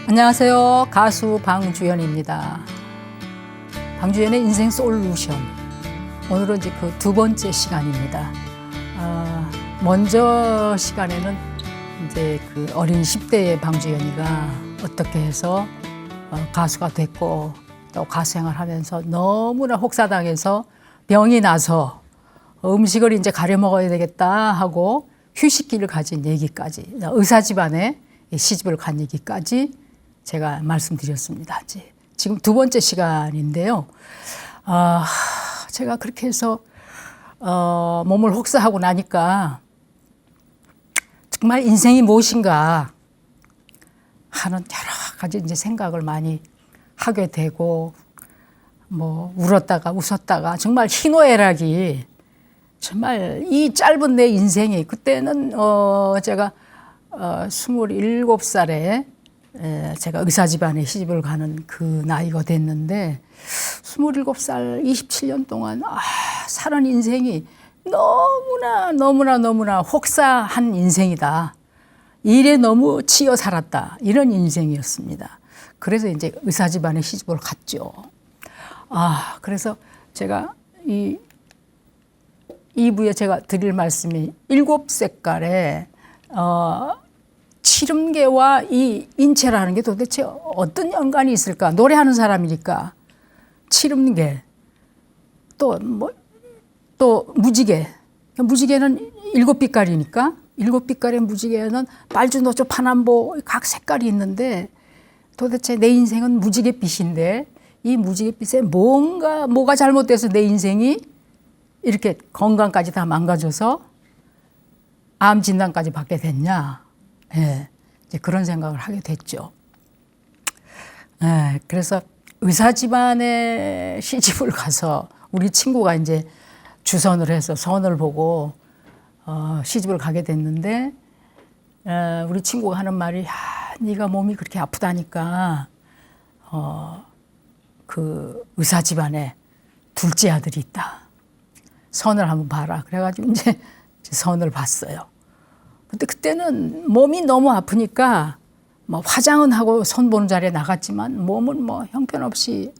안녕하세요. 가수 방주연입니다. 방주연의 인생 솔루션. 오늘은 이제 그 두 번째 시간입니다. 먼저 시간에는 이제 그 어린 10대의 방주연이가 어떻게 해서 가수가 됐고 또 가수 생활하면서 너무나 혹사당해서 병이 나서 음식을 이제 가려 먹어야 되겠다 하고 휴식기를 가진 얘기까지, 의사 집안에 시집을 간 얘기까지 제가 말씀드렸습니다. 지금 두 번째 시간인데요. 제가 그렇게 해서 몸을 혹사하고 나니까 정말 인생이 무엇인가 하는 여러 가지 이제 생각을 많이 하게 되고, 뭐 울었다가 웃었다가 정말 희노애락이, 정말 이 짧은 내 인생이, 그때는 제가 27살에 제가 의사 집안에 시집을 가는 그 나이가 됐는데, 27살 27년 동안 사는 인생이 너무나 혹사한 인생이다. 일에 너무 치여 살았다. 이런 인생이었습니다. 그래서 이제 의사 집안에 시집을 갔죠. 그래서 제가 이 2부에 제가 드릴 말씀이 7색깔의 칠음계와 이 인체라는 게 도대체 어떤 연관이 있을까? 노래하는 사람이니까 칠음계, 또 무지개. 무지개는 7빛깔이니까 7빛깔의 무지개는 빨주노초 파남보 각 색깔이 있는데, 도대체 내 인생은 무지갯빛인데 이 무지갯빛에 뭐가 잘못돼서 내 인생이 이렇게 건강까지 다 망가져서 암 진단까지 받게 됐냐. 이제 그런 생각을 하게 됐죠. 그래서 의사 집안에 시집을 가서 우리 친구가 이제 주선을 해서 선을 보고 시집을 가게 됐는데, 우리 친구가 하는 말이, 네가 몸이 그렇게 아프다니까 그 의사 집안에 둘째 아들이 있다. 선을 한번 봐라. 그래가지고 이제 선을 봤어요. 근데 그때는 몸이 너무 아프니까 뭐 화장은 하고 선 보는 자리에 나갔지만 몸은 뭐 형편없이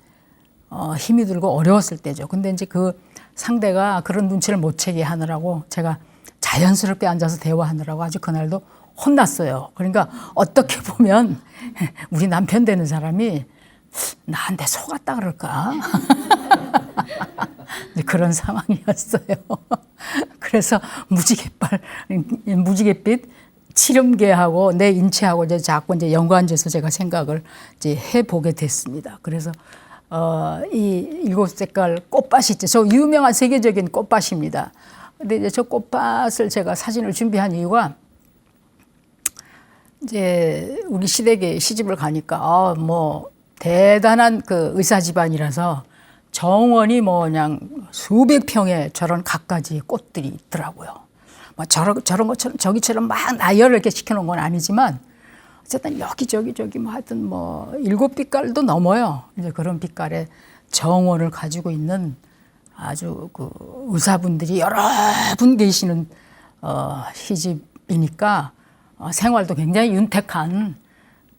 힘이 들고 어려웠을 때죠. 근데 이제 그 상대가 그런 눈치를 못 채게 하느라고 제가 자연스럽게 앉아서 대화하느라고 아주 그날도 혼났어요. 그러니까 어떻게 보면 우리 남편 되는 사람이 나한테 속았다 그럴까? 그런 상황이었어요. 그래서 무지갯빛 칠음계하고 내 인체하고 이제 자꾸 이제 연관돼서 제가 생각을 이제 해보게 됐습니다. 그래서 이 7색깔 꽃밭이 있죠. 저 유명한 세계적인 꽃밭입니다. 근데 이제 저 꽃밭을 제가 사진을 준비한 이유가, 이제 우리 시댁에 시집을 가니까 뭐 대단한 그 의사 집안이라서 정원이 뭐 그냥 수백 평의 저런 갖가지 꽃들이 있더라고요. 뭐 저런 것처럼 저기처럼 막 나열을 이렇게 시켜놓은 건 아니지만 어쨌든 여기저기 뭐 하여튼 뭐 7빛깔도 넘어요. 이제 그런 빛깔의 정원을 가지고 있는 아주 그 의사분들이 여러 분 계시는 시집이니까 생활도 굉장히 윤택한,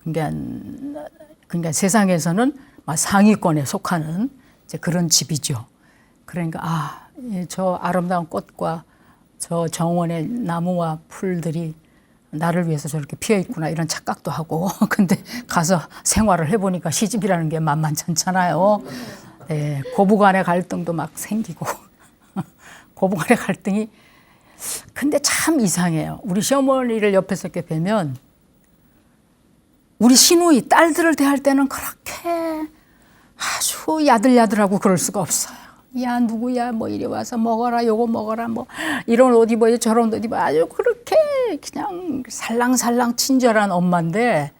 그러니까 세상에서는 상위권에 속하는 이제 그런 집이죠. 그러니까 저 아름다운 꽃과 저 정원의 나무와 풀들이 나를 위해서 저렇게 피어 있구나 이런 착각도 하고 근데 가서 생활을 해보니까 시집이라는 게 만만찮잖아요. 고부간의 갈등도 막 생기고 고부간의 갈등이, 근데 참 이상해요. 우리 시어머니를 옆에서 이렇게 뵈면 우리 시누이 딸들을 대할 때는 그렇게 아주 야들야들하고 그럴 수가 없어요. 야 누구야 뭐 이리 와서 먹어라, 요거 먹어라, 뭐 이런 옷 입어요, 저런 옷 입어요. 아주 그렇게 그냥 살랑살랑 친절한 엄마인데,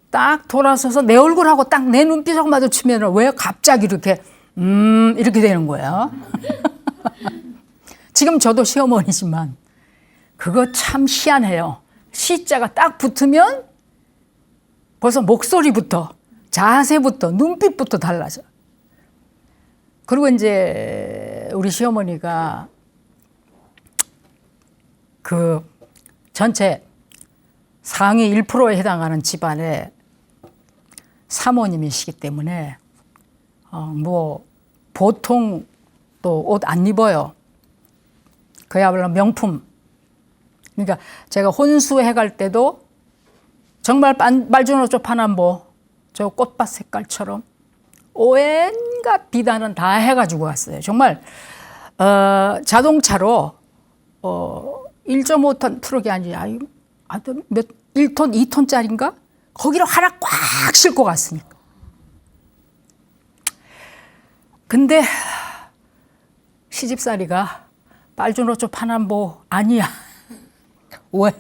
딱 돌아서서 내 얼굴하고 딱 내 눈빛하고 마주치면 왜 갑자기 이렇게 이렇게 되는 거예요. 지금 저도 시어머니지만 그거 참 희한해요. 시자가 딱 붙으면 벌써 목소리부터 자세부터 눈빛부터 달라져. 그리고 이제 우리 시어머니가 그 전체 상위 1%에 해당하는 집안의 사모님이시기 때문에 뭐 보통 또 옷 안 입어요. 그야말로 명품. 그러니까 제가 혼수해 갈 때도 정말 빨주노 파남보 저 꽃밭 색깔처럼 온갖 비단은 다 해가지고 왔어요. 정말 자동차로 1.5톤 트럭이 아니라 1톤, 2톤짜리인가? 거기로 하나 꽉 싣고 갔으니까. 근데 시집살이가 빨주노초 파남보 아니야. 왜?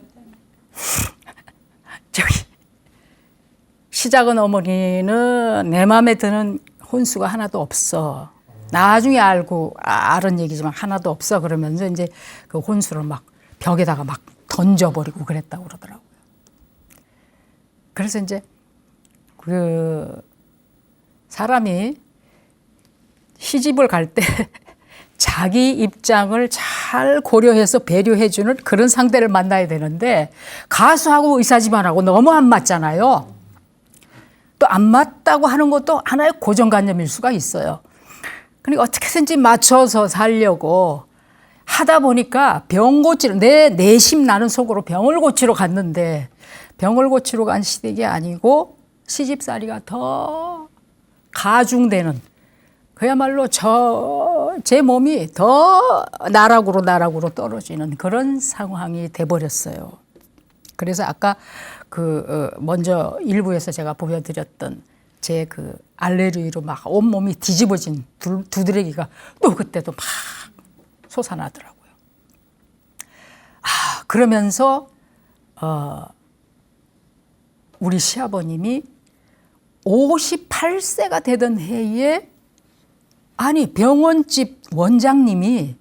저기 시작은 어머니는 내 마음에 드는 혼수가 하나도 없어. 나중에 알은 얘기지만 하나도 없어. 그러면서 이제 그 혼수를 막 벽에다가 막 던져버리고 그랬다고 그러더라고요. 그래서 이제 그 사람이 시집을 갈 때 자기 입장을 잘 고려해서 배려해주는 그런 상대를 만나야 되는데 가수하고 의사 집안하고 너무 안 맞잖아요. 또 안 맞다고 하는 것도 하나의 고정관념일 수가 있어요. 그러니까 어떻게든지 맞춰서 살려고 하다 보니까 병 고치러 내 내심 나는 속으로 병을 고치러 갔는데 병을 고치러 간 시댁이 아니고 시집살이가 더 가중되는 그야말로 제 몸이 더 나락으로 떨어지는 그런 상황이 돼버렸어요. 그래서 아까 먼저 일부에서 제가 보여드렸던 제 그 알레르기로 막 온몸이 뒤집어진 두드러기가 또 그때도 막 솟아나더라고요. 그러면서 우리 시아버님이 58세가 되던 해에 병원집 원장님이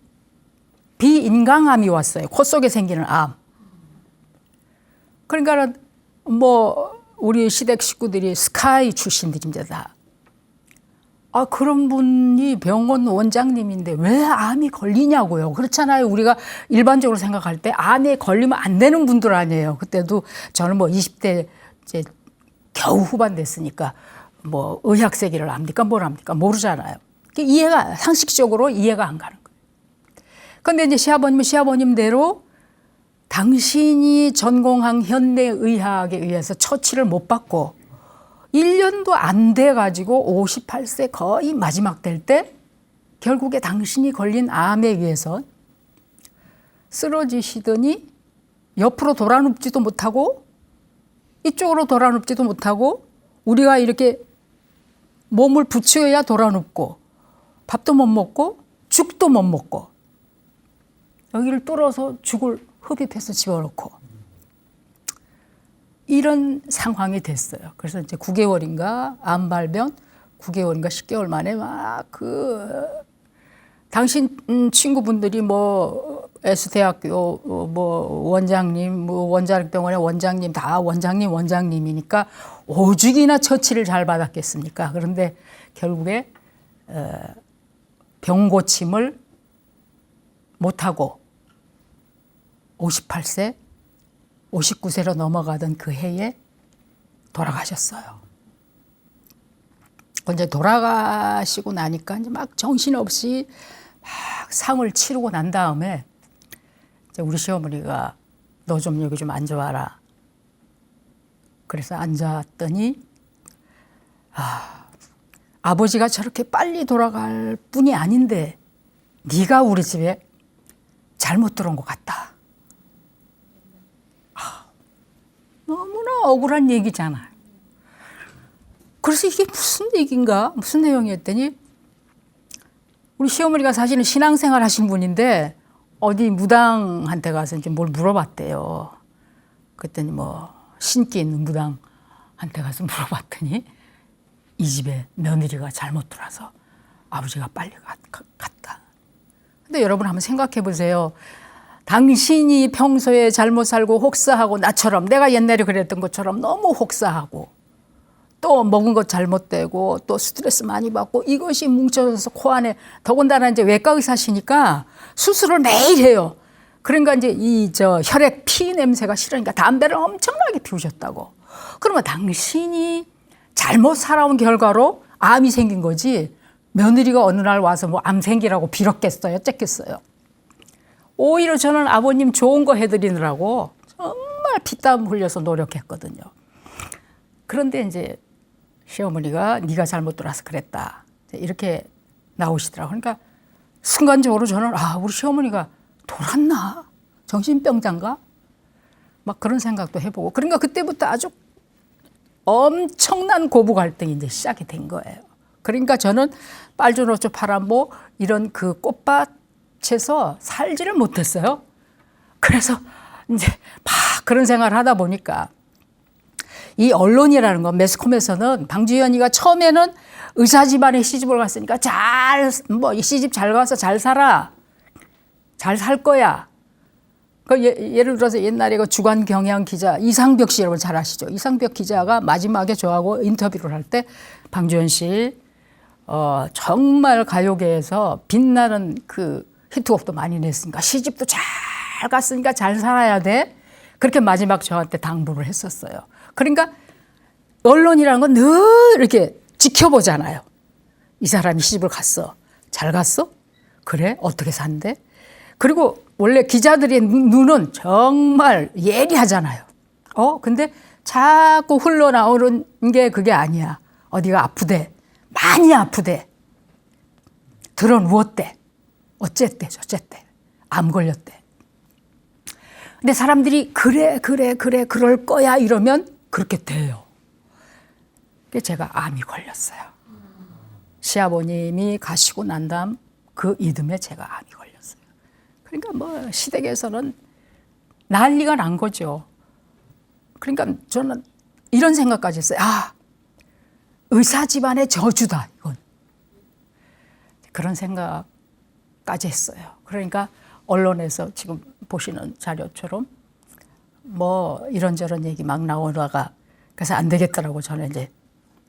비인강암이 왔어요. 코 속에 생기는 암. 그러니까 뭐 우리 시댁 식구들이 스카이 출신들입니다. 다. 그런 분이 병원 원장님인데 왜 암이 걸리냐고요. 그렇잖아요. 우리가 일반적으로 생각할 때 암에 걸리면 안 되는 분들 아니에요. 그때도 저는 뭐 20대 이제 겨우 후반 됐으니까 뭐 의학세계를 압니까? 뭘 압니까? 모르잖아요. 상식적으로 이해가 안 가는 거예요. 그런데 이제 시아버님대로 당신이 전공한 현대의학에 의해서 처치를 못 받고 1년도 안 돼가지고 58세 거의 마지막 될 때 결국에 당신이 걸린 암에 의해서 쓰러지시더니 옆으로 돌아눕지도 못하고 이쪽으로 돌아눕지도 못하고 우리가 이렇게 몸을 붙여야 돌아눕고 밥도 못 먹고 죽도 못 먹고 여기를 뚫어서 죽을 흡입해서 집어넣고 이런 상황이 됐어요. 그래서 이제 9개월인가 암 발병 9개월인가 10개월 만에 막 당신 친구분들이 뭐 S대학교 뭐 원장님 뭐 원자력병원의 원장님 다 원장님이니까 오죽이나 처치를 잘 받았겠습니까? 그런데 결국에 병 고침을 못하고 58세, 59세로 넘어가던 그 해에 돌아가셨어요. 이제 돌아가시고 나니까 이제 막 정신없이 막 상을 치르고 난 다음에 이제 우리 시어머니가 너 좀 여기 좀 앉아와라. 그래서 앉았더니 아버지가 저렇게 빨리 돌아갈 뿐이 아닌데 네가 우리 집에 잘못 들어온 것 같다. 너무나 억울한 얘기잖아요. 그래서 이게 무슨 얘기인가? 무슨 내용이었더니 우리 시어머니가 사실은 신앙생활 하신 분인데 어디 무당한테 가서 이제 뭘 물어봤대요. 그랬더니 뭐 신기 있는 무당한테 가서 물어봤더니 이 집에 며느리가 잘못 들어와서 아버지가 빨리 갔다. 근데 여러분 한번 생각해 보세요. 당신이 평소에 잘못 살고 혹사하고 나처럼 내가 옛날에 그랬던 것처럼 너무 혹사하고 또 먹은 것 잘못되고 또 스트레스 많이 받고 이것이 뭉쳐져서 코 안에 더군다나 이제 외과 의사시니까 수술을 매일 해요. 그러니까 이제 혈액 피 냄새가 싫으니까 담배를 엄청나게 피우셨다고. 그러면 당신이 잘못 살아온 결과로 암이 생긴 거지 며느리가 어느 날 와서 뭐 암 생기라고 빌었겠어요? 어쨌겠어요? 오히려 저는 아버님 좋은 거 해드리느라고 정말 피땀 흘려서 노력했거든요. 그런데 이제 시어머니가 네가 잘못 돌아서 그랬다. 이렇게 나오시더라고요. 그러니까 순간적으로 저는 우리 시어머니가 돌았나? 정신병자인가? 막 그런 생각도 해보고. 그러니까 그때부터 아주 엄청난 고부 갈등이 이제 시작이 된 거예요. 그러니까 저는 빨주노초 파란보 이런 그 꽃밭에서 살지를 못했어요. 그래서 이제 막 그런 생각을 하다 보니까 이 언론이라는 건 매스컴에서는 방주현이가 처음에는 의사 집안에 시집을 갔으니까 시집 잘 가서 잘 살아. 잘 살 거야. 예를 들어서 옛날에 그 주간 경향 기자 이상벽 씨 여러분 잘 아시죠? 이상벽 기자가 마지막에 저하고 인터뷰를 할 때 방주현 씨 정말 가요계에서 빛나는 그 히트곡도 많이 냈으니까 시집도 잘 갔으니까 잘 살아야 돼. 그렇게 마지막 저한테 당부를 했었어요. 그러니까 언론이라는 건 늘 이렇게 지켜보잖아요. 이 사람이 시집을 갔어. 잘 갔어? 그래? 어떻게 산대? 그리고 원래 기자들의 눈은 정말 예리하잖아요. 근데 자꾸 흘러나오는 게 그게 아니야. 어디가 아프대. 많이 아프대. 들어 누웠대. 어쨌대 저쨌대. 암 걸렸대. 근데 사람들이 그래 그럴 거야 이러면 그렇게 돼요. 그래서 제가 암이 걸렸어요. 시아버님이 가시고 난 다음 그 이듬해 제가 암이 걸렸어요. 그러니까 뭐 시댁에서는 난리가 난 거죠. 그러니까 저는 이런 생각까지 했어요. 의사 집안의 저주다 이건. 그런 생각까지 했어요. 그러니까 언론에서 지금 보시는 자료처럼 뭐 이런저런 얘기 막 나오다가 그래서 안 되겠더라고. 저는 이제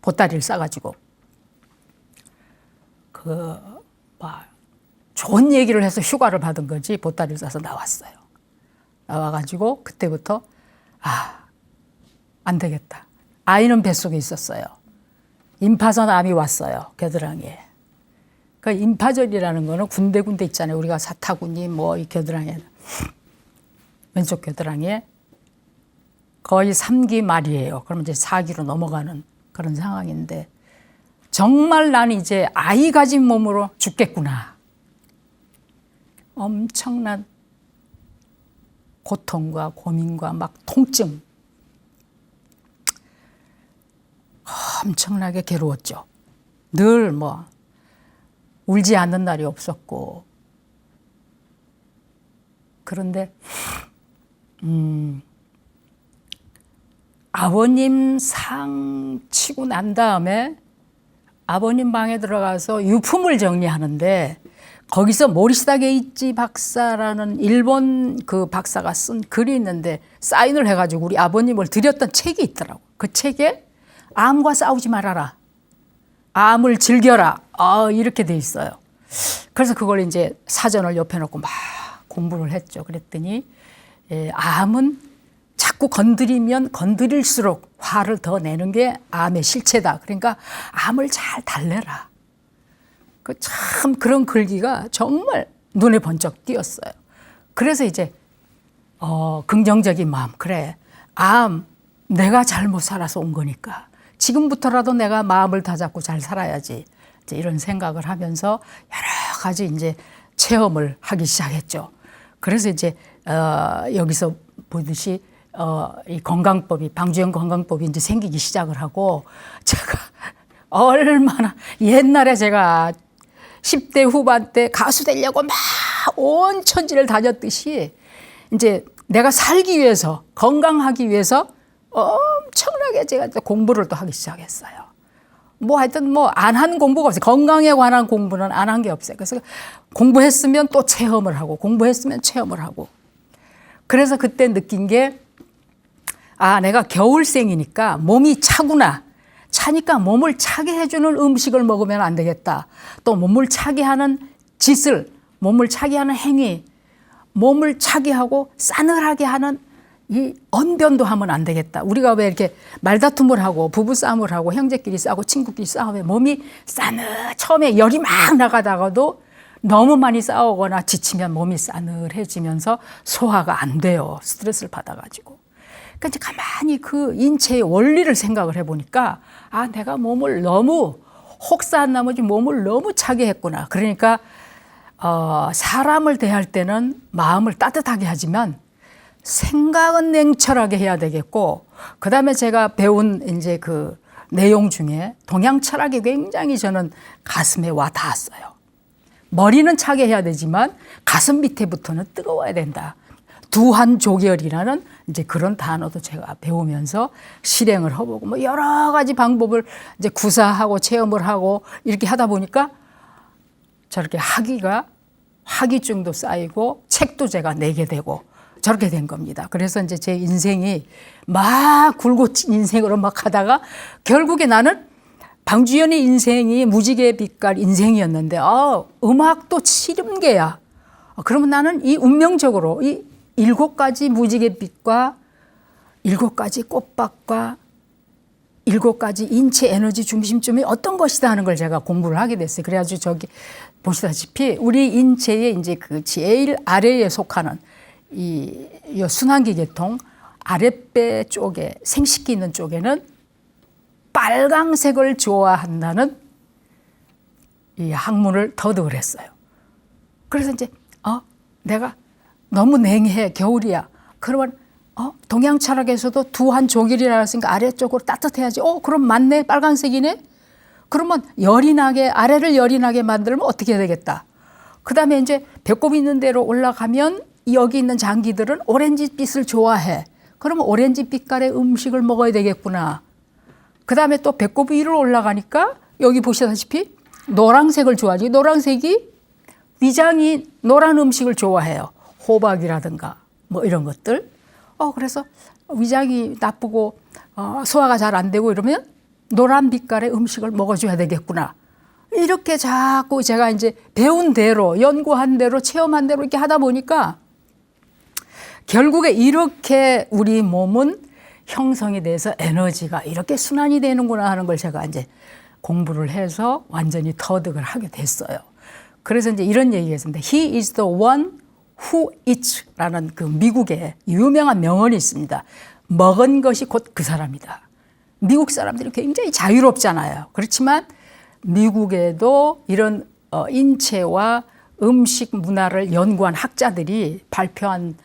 보따리를 싸가지고 좋은 얘기를 해서 휴가를 받은 거지 보따리를 싸서 나왔어요. 나와가지고 그때부터 안 되겠다. 아이는 뱃속에 있었어요. 임파선 암이 왔어요. 겨드랑이에. 그 임파절이라는 거는 군데 있잖아요. 우리가 사타구니 뭐 이 겨드랑이에 왼쪽 겨드랑이에 거의 3기 말이에요. 그러면 이제 4기로 넘어가는 그런 상황인데 정말 나는 이제 아이 가진 몸으로 죽겠구나. 엄청난 고통과 고민과 막 통증. 엄청나게 괴로웠죠. 늘 뭐 울지 않는 날이 없었고. 그런데 아버님 상 치고 난 다음에 아버님 방에 들어가서 유품을 정리하는데 거기서 모리시다 게이치 박사라는 일본 그 박사가 쓴 글이 있는데 사인을 해가지고 우리 아버님을 드렸던 책이 있더라고. 그 책에 암과 싸우지 말아라. 암을 즐겨라. 이렇게 돼 있어요. 그래서 그걸 이제 사전을 옆에 놓고 막 공부를 했죠. 그랬더니 암은 자꾸 건드리면 건드릴수록 화를 더 내는 게 암의 실체다. 그러니까 암을 잘 달래라. 참 그런 글귀가 정말 눈에 번쩍 띄었어요. 그래서 이제 긍정적인 마음. 그래, 암 내가 잘못 살아서 온 거니까 지금부터라도 내가 마음을 다잡고 잘 살아야지. 이제 이런 생각을 하면서 여러 가지 이제 체험을 하기 시작했죠. 그래서 이제 여기서 보듯이 이 건강법이 방주현 건강법이 이제 생기기 시작을 하고 제가 얼마나 옛날에 제가 10대 후반 때 가수 되려고 막 온 천지를 다녔듯이 이제 내가 살기 위해서 건강하기 위해서 엄청나게 제가 공부를 또 하기 시작했어요. 뭐 하여튼 뭐 안 한 공부가 없어요. 건강에 관한 공부는 안 한 게 없어요. 그래서 공부했으면 또 체험을 하고 공부했으면 체험을 하고 그래서 그때 느낀 게 내가 겨울생이니까 몸이 차구나. 차니까 몸을 차게 해주는 음식을 먹으면 안 되겠다. 또 몸을 차게 하는 짓을, 몸을 차게 하는 행위, 몸을 차게 하고 싸늘하게 하는 이 언변도 하면 안 되겠다. 우리가 왜 이렇게 말다툼을 하고 부부싸움을 하고 형제끼리 싸우고 친구끼리 싸우면 몸이 처음에 열이 막 나가다가도 너무 많이 싸우거나 지치면 몸이 싸늘해지면서 소화가 안 돼요. 스트레스를 받아가지고. 그러니까 이제 가만히 그 인체의 원리를 생각을 해보니까 아, 내가 몸을 너무 혹사한 나머지 몸을 너무 차게 했구나. 그러니까 사람을 대할 때는 마음을 따뜻하게 하지만 생각은 냉철하게 해야 되겠고, 그 다음에 제가 배운 이제 그 내용 중에 동양 철학이 굉장히 저는 가슴에 와 닿았어요. 머리는 차게 해야 되지만 가슴 밑에부터는 뜨거워야 된다. 두한조결이라는 이제 그런 단어도 제가 배우면서 실행을 해보고 뭐 여러 가지 방법을 이제 구사하고 체험을 하고 이렇게 하다 보니까 저렇게 학위증도 쌓이고 책도 제가 내게 되고 저렇게 된 겁니다. 그래서 이제 제 인생이 막 굴곡진 인생으로 막 하다가 결국에 나는 방주연의 인생이 무지개 빛깔 인생이었는데 음악도 실험계야. 그러면 나는 이 운명적으로 이 7가지 무지개 빛과 7가지 꽃밭과 7가지 인체 에너지 중심점이 어떤 것이다 하는 걸 제가 공부를 하게 됐어요. 그래가지고 저기 보시다시피 우리 인체의 이제 그 제일 아래에 속하는 이 순환기 계통 아랫배 쪽에 생식기 있는 쪽에는 빨강색을 좋아한다는 이 학문을 터득을 했어요. 그래서 이제 내가 너무 냉해 겨울이야. 그러면 동양 철학에서도 두한조길이라 했으니까 아래쪽으로 따뜻해야지. 그럼 맞네, 빨간색이네. 그러면 열이 나게 아래를 열이 나게 만들면 어떻게 해야 되겠다. 그다음에 이제 배꼽 있는 데로 올라가면 여기 있는 장기들은 오렌지빛을 좋아해. 그러면 오렌지 빛깔의 음식을 먹어야 되겠구나. 그다음에 또 배꼽 위로 올라가니까 여기 보시다시피 노란색을 좋아하지. 노란색이 위장이 노란 음식을 좋아해요. 호박이라든가 뭐 이런 것들. 그래서 위장이 나쁘고 소화가 잘 안 되고 이러면 노란 빛깔의 음식을 먹어줘야 되겠구나. 이렇게 자꾸 제가 이제 배운 대로 연구한 대로 체험한 대로 이렇게 하다 보니까 결국에 이렇게 우리 몸은 형성이 돼서 에너지가 이렇게 순환이 되는구나 하는 걸 제가 이제 공부를 해서 완전히 터득을 하게 됐어요. 그래서 이제 이런 얘기가 있습니다. He is the one who eats라는 그 미국의 유명한 명언이 있습니다. 먹은 것이 곧 그 사람이다. 미국 사람들이 굉장히 자유롭잖아요. 그렇지만 미국에도 이런 인체와 음식 문화를 연구한 학자들이 발표한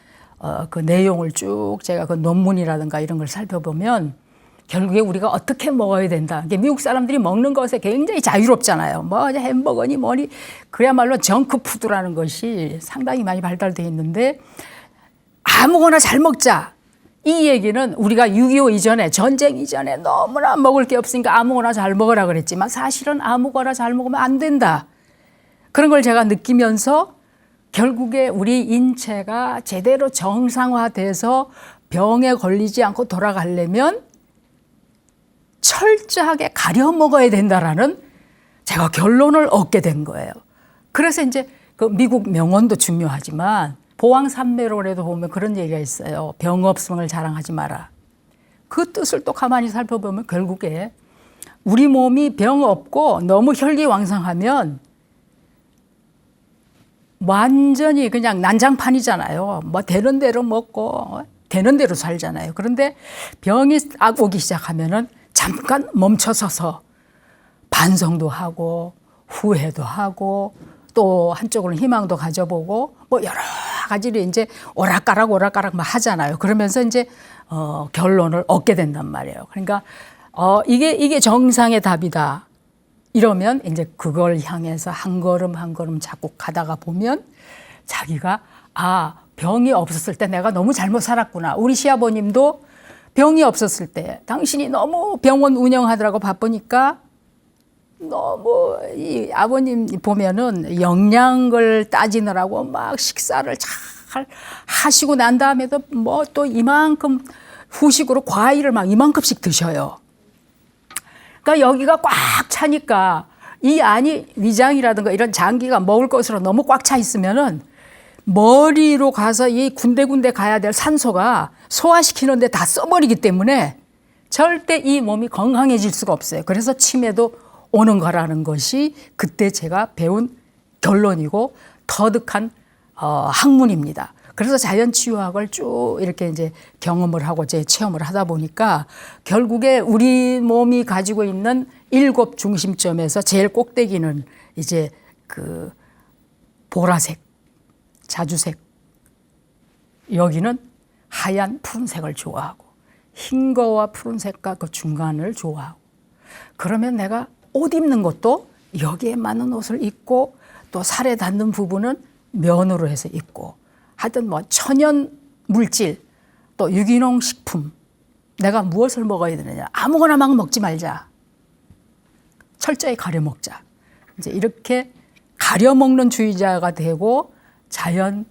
그 내용을 쭉 제가 그 논문이라든가 이런 걸 살펴보면 결국에 우리가 어떻게 먹어야 된다. 미국 사람들이 먹는 것에 굉장히 자유롭잖아요. 뭐 햄버거니 뭐니 그야말로 정크푸드라는 것이 상당히 많이 발달되어 있는데 아무거나 잘 먹자. 이 얘기는 우리가 6.25 이전에 전쟁 이전에 너무나 먹을 게 없으니까 아무거나 잘 먹으라 그랬지만 사실은 아무거나 잘 먹으면 안 된다. 그런 걸 제가 느끼면서 결국에 우리 인체가 제대로 정상화돼서 병에 걸리지 않고 돌아가려면 철저하게 가려 먹어야 된다라는 제가 결론을 얻게 된 거예요. 그래서 이제 그 미국 명언도 중요하지만 보왕산매론에도 보면 그런 얘기가 있어요. 병 없음을 자랑하지 마라. 그 뜻을 또 가만히 살펴보면 결국에 우리 몸이 병 없고 너무 혈기왕성하면 완전히 그냥 난장판이잖아요. 뭐 되는 대로 먹고 되는 대로 살잖아요. 그런데 병이 딱 오기 시작하면은 잠깐 멈춰서서 반성도 하고 후회도 하고 또 한쪽으로는 희망도 가져보고 뭐 여러 가지를 이제 오락가락 막 하잖아요. 그러면서 이제 결론을 얻게 된단 말이에요. 그러니까 이게 정상의 답이다. 이러면 이제 그걸 향해서 한 걸음 한 걸음 자꾸 가다가 보면 자기가 병이 없었을 때 내가 너무 잘못 살았구나. 우리 시아버님도 병이 없었을 때 당신이 너무 병원 운영하느라고 바쁘니까 너무 이 아버님 보면은 영양을 따지느라고 막 식사를 잘 하시고 난 다음에도 뭐 또 이만큼 후식으로 과일을 막 이만큼씩 드셔요. 그러니까 여기가 꽉 차니까 이 안이 위장이라든가 이런 장기가 먹을 것으로 너무 꽉 차 있으면은 머리로 가서 이 군데군데 가야 될 산소가 소화시키는데 다 써버리기 때문에 절대 이 몸이 건강해질 수가 없어요. 그래서 치매도 오는 거라는 것이 그때 제가 배운 결론이고 터득한 학문입니다. 그래서 자연치유학을 쭉 이렇게 이제 경험을 하고 제 체험을 하다 보니까 결국에 우리 몸이 가지고 있는 7 중심점에서 제일 꼭대기는 이제 그 보라색, 자주색, 여기는 하얀 푸른색을 좋아하고 흰 거와 푸른색과 그 중간을 좋아하고 그러면 내가 옷 입는 것도 여기에 맞는 옷을 입고 또 살에 닿는 부분은 면으로 해서 입고 하여튼 뭐 천연 물질 또 유기농 식품 내가 무엇을 먹어야 되느냐 아무거나 막 먹지 말자 철저히 가려 먹자 이제 이렇게 가려 먹는 주의자가 되고 자연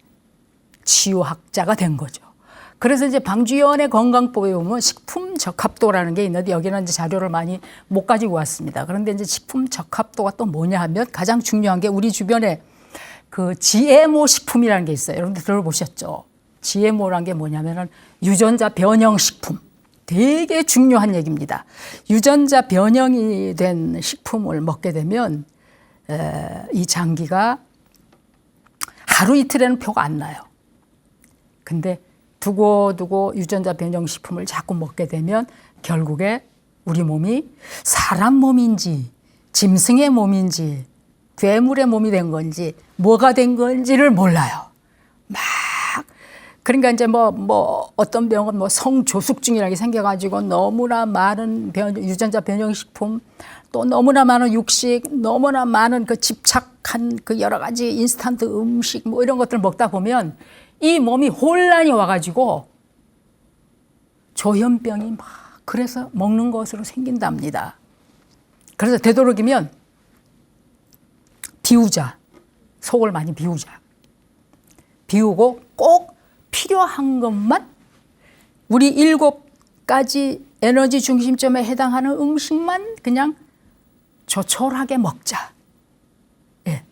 치유학자가 된 거죠. 그래서 이제 방주연의 건강법에 보면 식품 적합도라는 게 있는데 여기는 이제 자료를 많이 못 가지고 왔습니다. 그런데 이제 식품 적합도가 또 뭐냐 하면 가장 중요한 게 우리 주변에 그 GMO 식품이라는 게 있어요. 여러분들 들어보셨죠? GMO라는 게 뭐냐면은 유전자 변형 식품. 되게 중요한 얘기입니다. 유전자 변형이 된 식품을 먹게 되면 이 장기가 하루 이틀에는 표가 안 나요. 근데 두고두고 유전자 변형 식품을 자꾸 먹게 되면 결국에 우리 몸이 사람 몸인지 짐승의 몸인지 괴물의 몸이 된 건지 뭐가 된 건지를 몰라요. 막 그러니까 이제 뭐 어떤 병은 뭐 성조숙증이라는 게 생겨가지고 너무나 많은 유전자 변형 식품 또 너무나 많은 육식 너무나 많은 그 집착한 그 여러 가지 인스턴트 음식 뭐 이런 것들 먹다 보면 이 몸이 혼란이 와가지고 조현병이 막 그래서 먹는 것으로 생긴답니다. 그래서 되도록이면 비우자. 속을 많이 비우자. 비우고 꼭 필요한 것만 우리 7가지 에너지 중심점에 해당하는 음식만 그냥 조촐하게 먹자. 예.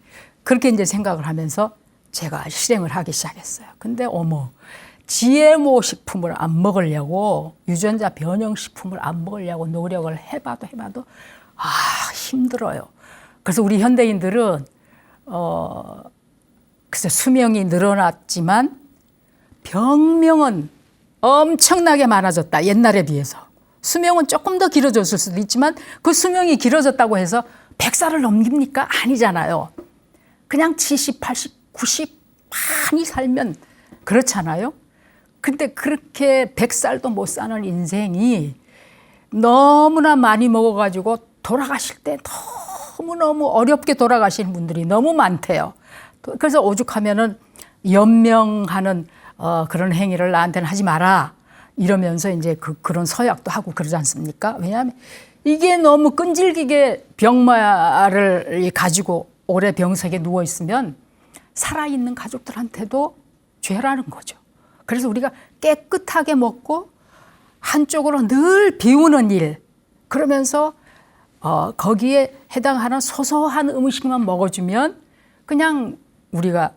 그렇게 이제 생각을 하면서 제가 실행을 하기 시작했어요. 근데 어머, GMO 식품을 안 먹으려고 유전자 변형 식품을 안 먹으려고 노력을 해봐도 힘들어요. 그래서 우리 현대인들은 글쎄 수명이 늘어났지만 병명은 엄청나게 많아졌다. 옛날에 비해서. 수명은 조금 더 길어졌을 수도 있지만 그 수명이 길어졌다고 해서 100살을 넘깁니까? 아니잖아요. 그냥 70, 80, 90 많이 살면 그렇잖아요. 근데 그렇게 100살도 못 사는 인생이 너무나 많이 먹어가지고 돌아가실 때 너무너무 어렵게 돌아가시는 분들이 너무 많대요. 그래서 오죽하면은 연명하는 그런 행위를 나한테는 하지 마라 이러면서 이제 그런 서약도 하고 그러지 않습니까? 왜냐하면 이게 너무 끈질기게 병마를 가지고 오래 병석에 누워 있으면 살아있는 가족들한테도 죄라는 거죠. 그래서 우리가 깨끗하게 먹고 한쪽으로 늘 비우는 일 그러면서 거기에 해당하는 소소한 음식만 먹어주면 그냥 우리가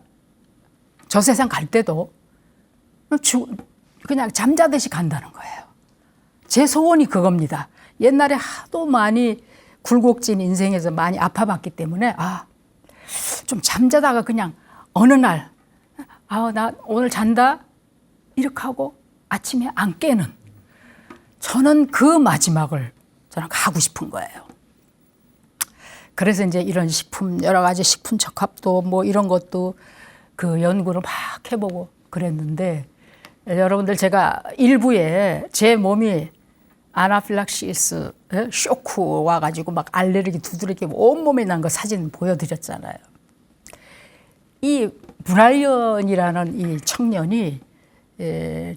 저 세상 갈 때도 그냥 잠자듯이 간다는 거예요. 제 소원이 그겁니다. 옛날에 하도 많이 굴곡진 인생에서 많이 아파봤기 때문에 좀 잠자다가 그냥 어느 날 나 오늘 잔다 이렇게 하고 아침에 안 깨는 저는 그 마지막을 저는 가고 싶은 거예요. 그래서 이제 이런 식품 여러 가지 식품 적합도 뭐 이런 것도 그 연구를 막 해보고 그랬는데 여러분들 제가 일부에 제 몸이 아나필락시스 쇼크 와가지고 막 알레르기 두드러기 온몸에 난 거 사진 보여드렸잖아요. 이 브라이언이라는 이 청년이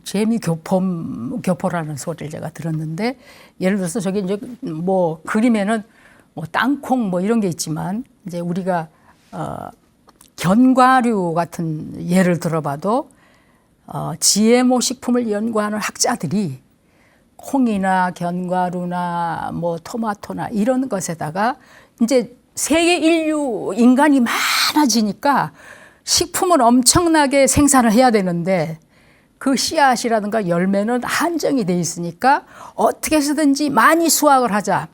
재미 교포라는 소리를 제가 들었는데 예를 들어서 저기 이제 뭐 그림에는 뭐 땅콩 뭐 이런 게 있지만 이제 우리가 견과류 같은 예를 들어봐도 GMO 식품을 연구하는 학자들이 콩이나 견과류나 뭐 토마토나 이런 것에다가 이제 세계 인류 인간이 많아지니까 식품은 엄청나게 생산을 해야 되는데 그 씨앗이라든가 열매는 한정이 돼 있으니까 어떻게 해서든지 많이 수확을 하자.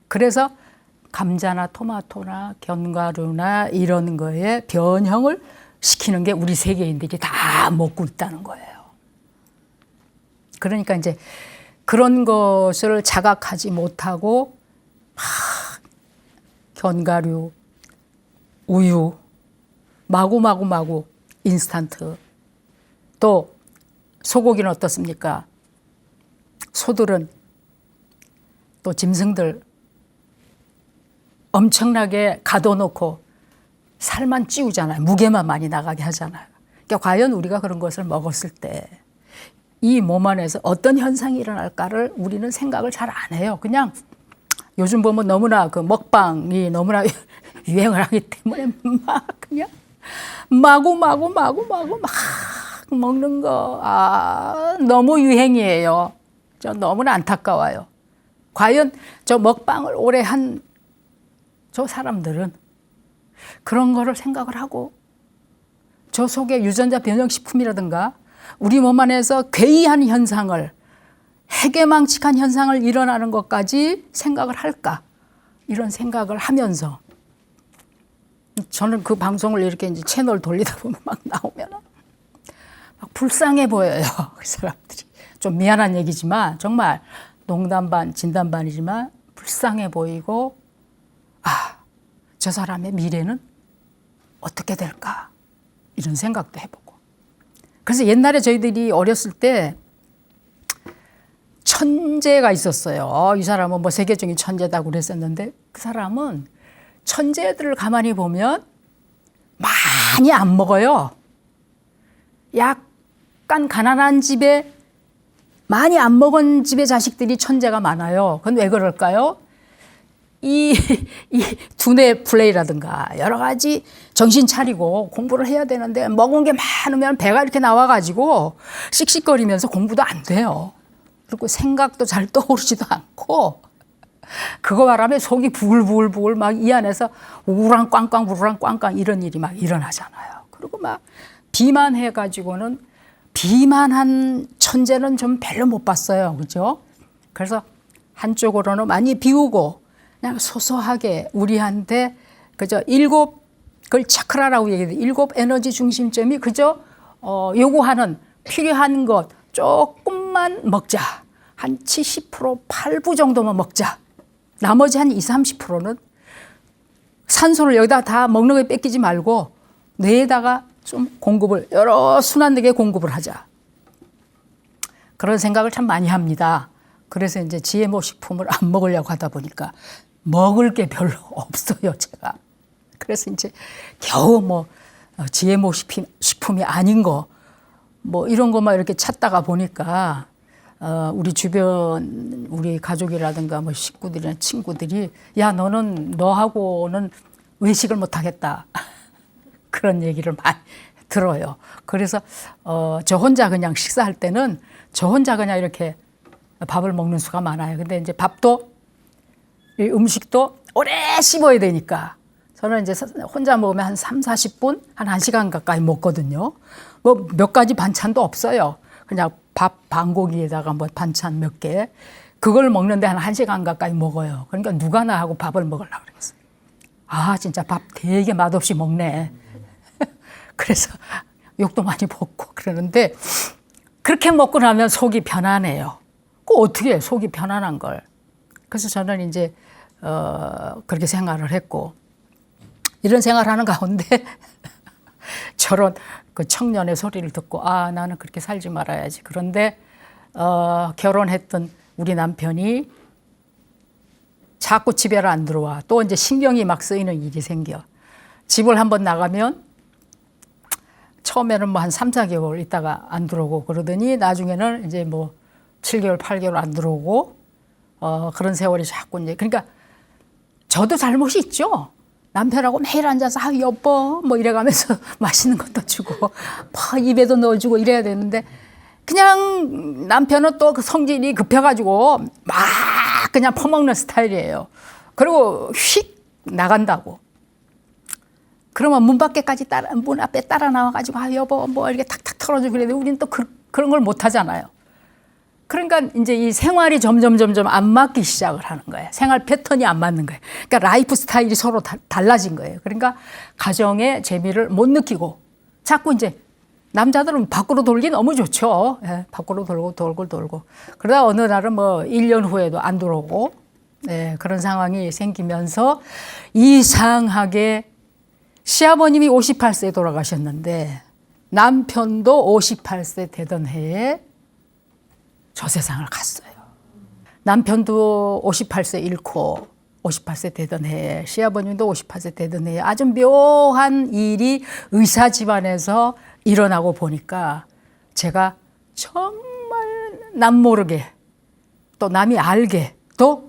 그래서 감자나 토마토나 견과류나 이런 거에 변형을 시키는 게 우리 세계인들이 다 먹고 있다는 거예요. 그러니까 이제 그런 것을 자각하지 못하고 막 견과류, 우유, 마구 인스턴트. 또 소고기는 어떻습니까? 소들은 또 짐승들 엄청나게 가둬놓고 살만 찌우잖아요. 무게만 많이 나가게 하잖아요. 그러니까 과연 우리가 그런 것을 먹었을 때 이 몸 안에서 어떤 현상이 일어날까를 우리는 생각을 잘 안 해요. 그냥 요즘 보면 너무나 그 먹방이 너무나 유행을 하기 때문에 막 그냥 마구 막 먹는 거, 너무 유행이에요. 저 너무나 안타까워요. 과연 저 먹방을 오래 한 저 사람들은 그런 거를 생각을 하고 저 속에 유전자 변형식품이라든가 우리 몸 안에서 괴이한 현상을, 해괴망측한 현상을 일어나는 것까지 생각을 할까? 이런 생각을 하면서 저는 그 방송을 이렇게 이제 채널 돌리다 보면 막 나오면 막 불쌍해 보여요. 그 사람들이. 좀 미안한 얘기지만 정말 농담 반 진담 반이지만 불쌍해 보이고 저 사람의 미래는 어떻게 될까? 이런 생각도 해보고. 그래서 옛날에 저희들이 어렸을 때 천재가 있었어요. 이 사람은 뭐 세계적인 천재다고 그랬었는데 그 사람은 천재들을 가만히 보면 많이 안 먹어요. 약간 가난한 집에 많이 안 먹은 집의 자식들이 천재가 많아요. 그건 왜 그럴까요? 이 두뇌 플레이라든가 여러 가지 정신 차리고 공부를 해야 되는데 먹은 게 많으면 배가 이렇게 나와가지고 씩씩거리면서 공부도 안 돼요. 그리고 생각도 잘 떠오르지도 않고 그거 바람에 속이 부글부글 막 이 안에서 우랑꽝꽝 이런 일이 막 일어나잖아요. 그리고 막 비만해가지고는 비만한 천재는 좀 별로 못 봤어요. 그죠? 그래서 한쪽으로는 많이 비우고 그냥 소소하게 우리한테 그저 그걸 차크라라고 얘기해요. 7 에너지 중심점이 그저 요구하는 필요한 것 조금만 먹자. 한 70%, 8부 정도만 먹자. 나머지 한 20, 30%는 산소를 여기다 다 먹는 거에 뺏기지 말고 뇌에다가 좀 공급을 여러 순환되게 공급을 하자. 그런 생각을 참 많이 합니다. 그래서 이제 GMO 식품을 안 먹으려고 하다 보니까 먹을 게 별로 없어요, 제가. 그래서 이제 겨우 뭐 GMO 식품이 아닌 거 뭐 이런 것만 이렇게 찾다가 보니까 우리 주변 우리 가족이라든가 뭐 식구들이나 친구들이 야 너하고는 외식을 못 하겠다. 그런 얘기를 많이 들어요. 그래서 저 혼자 그냥 식사할 때는 저 혼자 그냥 이렇게 밥을 먹는 수가 많아요. 근데 이제 밥도 이 음식도 오래 씹어야 되니까 저는 이제 혼자 먹으면 한 3, 40분, 한 1시간 가까이 먹거든요. 뭐 몇 가지 반찬도 없어요. 그냥 밥 반고기에다가 뭐 반찬 몇 개. 그걸 먹는데 한 1시간 가까이 먹어요. 그러니까 누가 나하고 밥을 먹으려고 그랬어요. 진짜 밥 되게 맛없이 먹네. 그래서 욕도 많이 먹고 그러는데 그렇게 먹고 나면 속이 편안해요. 어떻게 해, 속이 편안한 걸. 그래서 저는 이제 그렇게 생활을 했고 이런 생활하는 가운데 저런 그 청년의 소리를 듣고 나는 그렇게 살지 말아야지. 그런데 결혼했던 우리 남편이 자꾸 집에 안 들어와. 또 이제 신경이 막 쓰이는 일이 생겨. 집을 한번 나가면 처음에는 뭐 한 3, 4개월 있다가 안 들어오고 그러더니 나중에는 이제 뭐 7개월, 8개월 안 들어오고 그런 세월이 자꾸 이제 그러니까 저도 잘못이 있죠. 남편하고 매일 앉아서 여보 뭐 이래가면서 맛있는 것도 주고 입에도 넣어주고 이래야 되는데 그냥 남편은 또 그 성질이 급해가지고 막 그냥 퍼먹는 스타일이에요. 그리고 휙 나간다고. 그러면 문 밖에까지 문 앞에 따라 나와가지고 아 여보 뭐 이렇게 탁탁 털어주고 그래도 우리는 또 그런 걸 못 하잖아요. 그러니까 이제 이 생활이 점점 안 맞기 시작을 하는 거예요. 생활 패턴이 안 맞는 거예요. 그러니까 라이프 스타일이 서로 달라진 거예요. 그러니까 가정의 재미를 못 느끼고 자꾸 이제 남자들은 밖으로 돌기 너무 좋죠. 예, 밖으로 돌고. 그러다 어느 날은 뭐 1년 후에도 안 들어오고 예, 그런 상황이 생기면서 이상하게 시아버님이 58세에 돌아가셨는데 남편도 58세 되던 해에 저 세상을 갔어요. 남편도 58세 잃고 58세 되던 해에 시아버님도 58세 되던 해에 아주 묘한 일이 의사 집안에서 일어나고 보니까 제가 정말 남모르게 또 남이 알게 또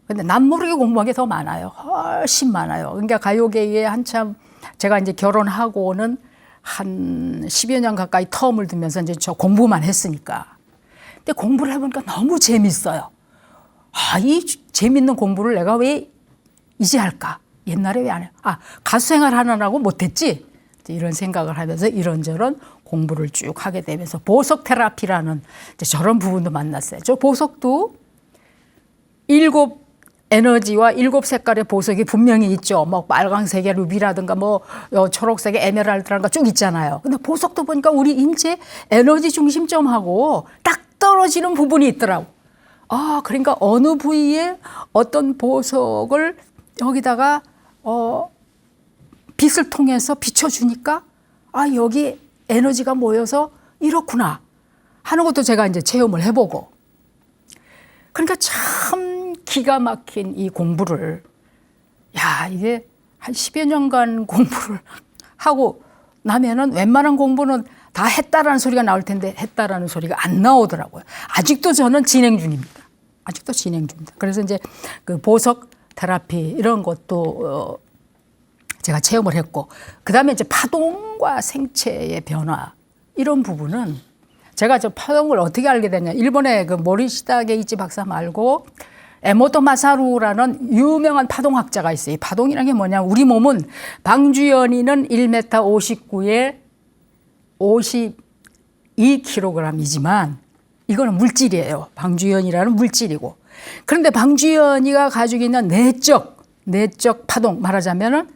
근데 남모르게 공부한 게 더 많아요. 훨씬 많아요. 그러니까 가요계에 한참 제가 이제 결혼하고는 한 10여 년 가까이 텀을 두면서 이제 저 공부만 했으니까. 근데 공부를 해보니까 너무 재밌어요. 아, 이 재밌는 공부를 내가 왜 이제 할까? 옛날에 왜 안 해? 아, 가수 생활 하느라고 못했지? 이런 생각을 하면서 이런저런 공부를 쭉 하게 되면서 보석 테라피라는 이제 저런 부분도 만났어요. 저 보석도 7 에너지와 7 색깔의 보석이 분명히 있죠. 뭐 빨강색의 루비라든가 뭐 초록색의 에메랄드라든가 쭉 있잖아요. 근데 보석도 보니까 우리 인체 에너지 중심점하고 딱 떨어지는 부분이 있더라고. 아, 그러니까 어느 부위에 어떤 보석을 여기다가 빛을 통해서 비춰주니까 아, 여기 에너지가 모여서 이렇구나 하는 것도 제가 이제 체험을 해보고. 그러니까 참 기가 막힌 이 공부를 이게 한 10여 년간 공부를 하고 나면은 웬만한 공부는 다 했다라는 소리가 나올 텐데 했다라는 소리가 안 나오더라고요. 아직도 저는 진행 중입니다. 아직도 진행 중입니다. 그래서 이제 그 보석 테라피 이런 것도 제가 체험을 했고 그다음에 이제 파동과 생체의 변화 이런 부분은 제가 저 파동을 어떻게 알게 됐냐. 일본의 그 모리시다 게이치 박사 말고 에모토 마사루라는 유명한 파동학자가 있어요. 이 파동이라는 게 뭐냐. 우리 몸은 방주연이는 1m 59에 52kg이지만 이거는 물질이에요. 방주연이라는 물질이고. 그런데 방주연이가 가지고 있는 내적 파동 말하자면은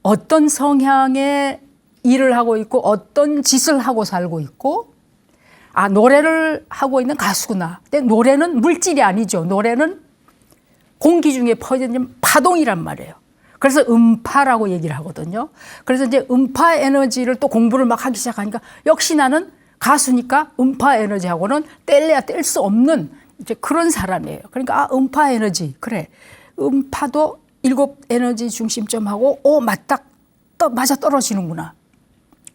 어떤 성향의 일을 하고 있고 어떤 짓을 하고 살고 있고 아, 노래를 하고 있는 가수구나. 근데 노래는 물질이 아니죠. 노래는 공기 중에 퍼지는 파동이란 말이에요. 그래서 음파라고 얘기를 하거든요. 그래서 이제 음파 에너지를 또 공부를 막 하기 시작하니까 역시 나는 가수니까 음파 에너지하고는 뗄래야 뗄 수 없는 이제 그런 사람이에요. 그러니까 아, 음파 에너지. 그래. 음파도 7 에너지 중심점하고 맞아 떨어지는구나.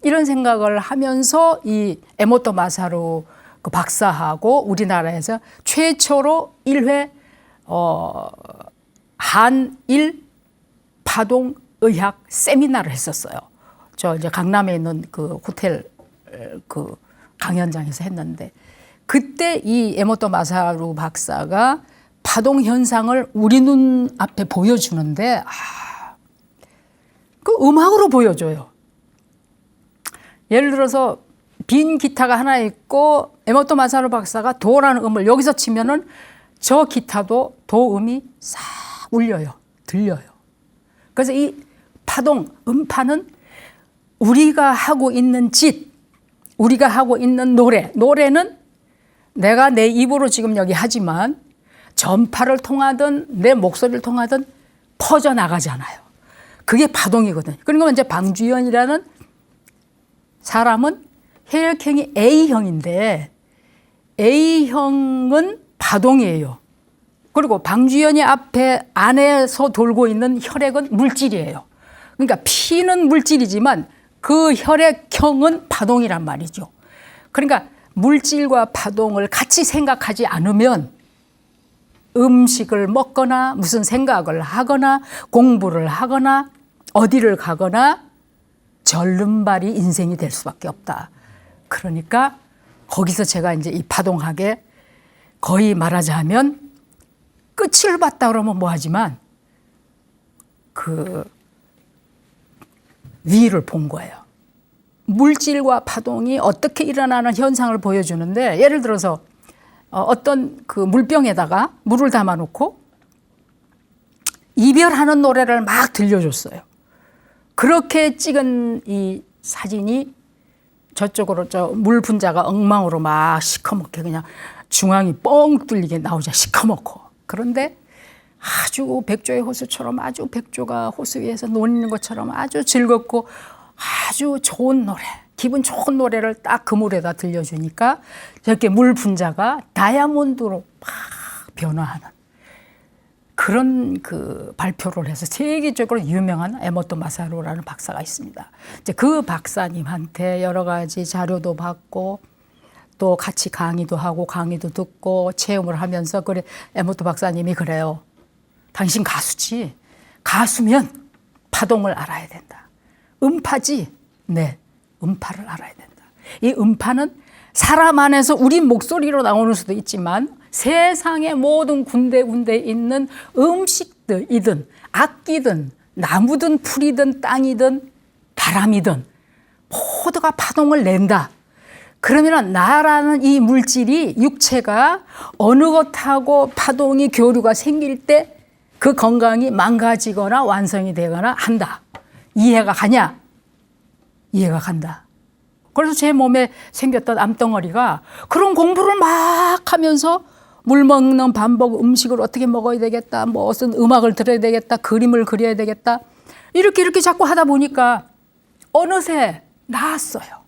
이런 생각을 하면서 이 에모토 마사루 그 박사하고 우리나라에서 최초로 1회 한일 파동의학 세미나를 했었어요. 저 이제 강남에 있는 그 호텔 그 강연장에서 했는데 그때 이 에모토 마사루 박사가 파동 현상을 우리 눈 앞에 보여주는데 그 음악으로 보여줘요. 예를 들어서 빈 기타가 하나 있고 에모토 마사루 박사가 도라는 음을 여기서 치면은 저 기타도 도음이 싹 울려요. 들려요. 그래서 이 파동, 음파는 우리가 하고 있는 짓, 우리가 하고 있는 노래는 내가 내 입으로 지금 여기 하지만 전파를 통하든 내 목소리를 통하든 퍼져나가잖아요. 그게 파동이거든요. 그러니까 이제 방주연이라는 사람은 혈액형이 A형인데 A형은 파동이에요. 그리고 방주연이 앞에 안에서 돌고 있는 혈액은 물질이에요. 그러니까 피는 물질이지만 그 혈액형은 파동이란 말이죠. 그러니까 물질과 파동을 같이 생각하지 않으면 음식을 먹거나 무슨 생각을 하거나 공부를 하거나 어디를 가거나 절름발이 인생이 될 수밖에 없다. 그러니까 거기서 제가 이제 이 파동학에 거의 말하자면 끝을 봤다 그러면 뭐하지만 그 위를 본 거예요. 물질과 파동이 어떻게 일어나는 현상을 보여주는데, 예를 들어서 어떤 그 물병에다가 물을 담아놓고 이별하는 노래를 막 들려줬어요. 그렇게 찍은 이 사진이 저쪽으로 저 물 분자가 엉망으로 막 시커멓게 그냥 중앙이 뻥 뚫리게 나오자, 시커멓고. 그런데 아주 백조의 호수처럼, 아주 백조가 호수 위에서 노는 것처럼 아주 즐겁고 아주 좋은 노래, 기분 좋은 노래를 딱 그 물에다 들려주니까 저렇게 물 분자가 다이아몬드로 막 변화하는 그런 그 발표를 해서 세계적으로 유명한 에모토 마사루라는 박사가 있습니다. 이제 그 박사님한테 여러 가지 자료도 받고 또 같이 강의도 하고 강의도 듣고 체험을 하면서, 그래, 에모토 박사님이 그래요. 당신 가수지. 가수면 파동을 알아야 된다. 음파지. 네, 음파를 알아야 된다. 이 음파는 사람 안에서 우리 목소리로 나오는 수도 있지만 세상의 모든 군데군데 있는 음식들이든 악기든 나무든 풀이든 땅이든 바람이든 모두가 파동을 낸다. 그러면 나라는 이 물질이, 육체가 어느 것하고 파동이 교류가 생길 때 그 건강이 망가지거나 완성이 되거나 한다. 이해가 가냐? 이해가 간다. 그래서 제 몸에 생겼던 암덩어리가 그런 공부를 막 하면서 물 먹는 방법, 음식을 어떻게 먹어야 되겠다, 무슨 음악을 들어야 되겠다, 그림을 그려야 되겠다, 이렇게 자꾸 하다 보니까 어느새 나았어요.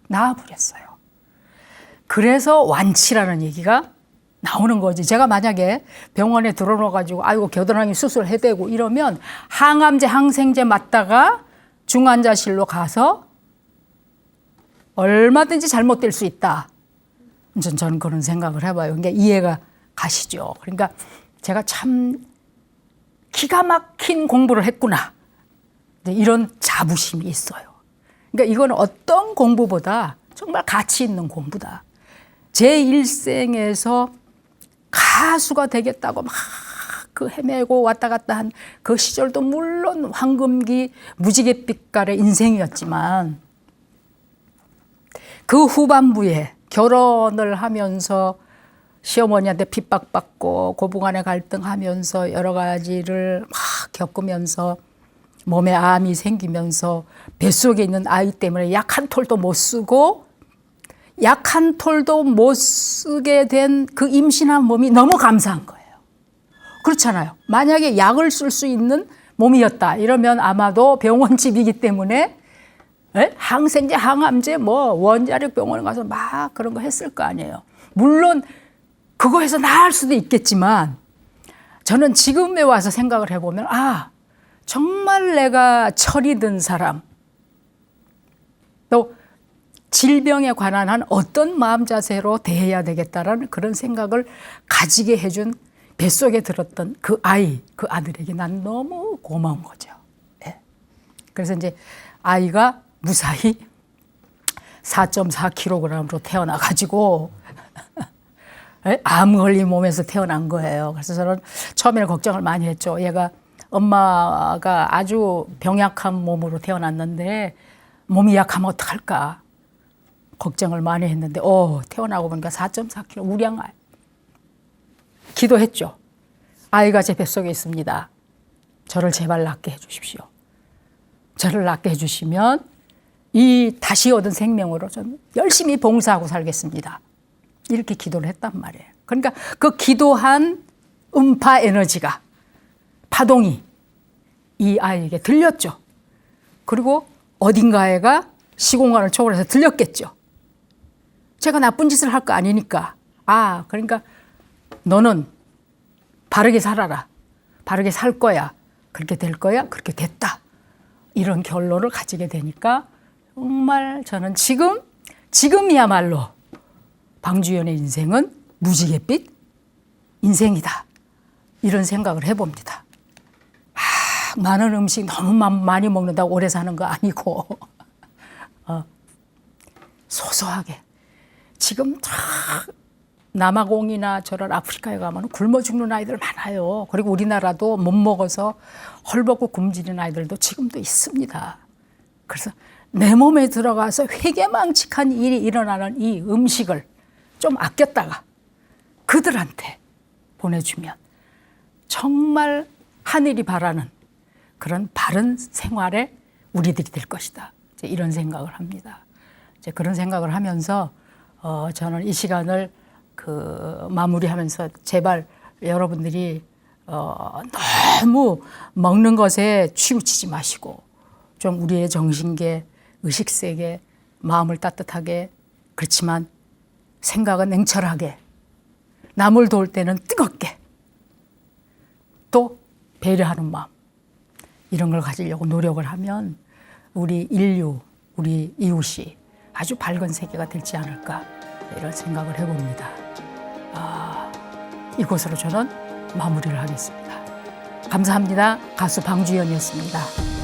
나아버렸어요. 그래서 완치라는 얘기가 나오는 거지. 제가 만약에 병원에 들어넣어가지고 아이고 겨드랑이 수술해야 되고 이러면 항암제, 항생제 맞다가 중환자실로 가서 얼마든지 잘못될 수 있다. 저는 그런 생각을 해봐요. 그러니까 이해가 가시죠. 그러니까 제가 참 기가 막힌 공부를 했구나. 이런 자부심이 있어요. 그러니까 이건 어떤 공부보다 정말 가치 있는 공부다. 제 일생에서 가수가 되겠다고 막 그 헤매고 왔다 갔다 한 그 시절도 물론 황금기 무지갯빛깔의 인생이었지만 그 후반부에 결혼을 하면서 시어머니한테 핍박받고 고부간의 갈등하면서 여러 가지를 막 겪으면서 몸에 암이 생기면서 뱃속에 있는 아이 때문에 약 한 톨도 못 쓰고 약 한 톨도 못 쓰게 된 그 임신한 몸이 너무 감사한 거예요. 그렇잖아요. 만약에 약을 쓸 수 있는 몸이었다 이러면 아마도 병원집이기 때문에 항생제, 항암제, 원자력 병원에 가서 막 그런 거 했을 거 아니에요. 물론 그거 해서 나을 수도 있겠지만 저는 지금에 와서 생각을 해보면 정말 내가 철이 든 사람, 또 질병에 관한 한 어떤 마음 자세로 대해야 되겠다라는 그런 생각을 가지게 해준 뱃속에 들었던 그 아이, 그 아들에게 난 너무 고마운 거죠. 네. 그래서 이제 아이가 무사히 4.4kg으로 태어나가지고 암 걸린 몸에서 태어난 거예요. 그래서 저는 처음에는 걱정을 많이 했죠. 얘가 엄마가 아주 병약한 몸으로 태어났는데 몸이 약하면 어떡할까 걱정을 많이 했는데 태어나고 보니까 4.4kg 우량 아이. 기도했죠. 아이가 제 뱃속에 있습니다. 저를 제발 낫게 해주십시오. 저를 낫게 해주시면 이 다시 얻은 생명으로 좀 열심히 봉사하고 살겠습니다. 이렇게 기도를 했단 말이에요. 그러니까 그 기도한 음파 에너지가, 파동이 이 아이에게 들렸죠. 그리고 어딘가에가 시공간을 초월해서 들렸겠죠. 제가 나쁜 짓을 할 거 아니니까. 그러니까 너는 바르게 살아라. 바르게 살 거야. 그렇게 될 거야. 그렇게 됐다. 이런 결론을 가지게 되니까 정말 저는 지금이야말로 방주연의 인생은 무지갯빛 인생이다. 이런 생각을 해봅니다. 많은 음식 너무 많이 먹는다고 오래 사는 거 아니고 소소하게 지금 남아공이나 저런 아프리카에 가면 굶어 죽는 아이들 많아요. 그리고 우리나라도 못 먹어서 헐벗고 굶주린 아이들도 지금도 있습니다. 그래서 내 몸에 들어가서 회개망측한 일이 일어나는 이 음식을 좀 아꼈다가 그들한테 보내주면 정말 하늘이 바라는 그런 바른 생활에 우리들이 될 것이다. 이제 이런 생각을 합니다. 이제 그런 생각을 하면서 저는 이 시간을 마무리하면서 제발 여러분들이 너무 먹는 것에 치우치지 마시고 좀 우리의 정신계, 의식세계, 마음을 따뜻하게 그렇지만 생각은 냉철하게 남을 도울 때는 뜨겁게 또 배려하는 마음 이런 걸 가지려고 노력을 하면 우리 인류, 우리 이웃이 아주 밝은 세계가 되지 않을까 이런 생각을 해봅니다. 이곳으로 저는 마무리를 하겠습니다. 감사합니다. 가수 방주연이었습니다.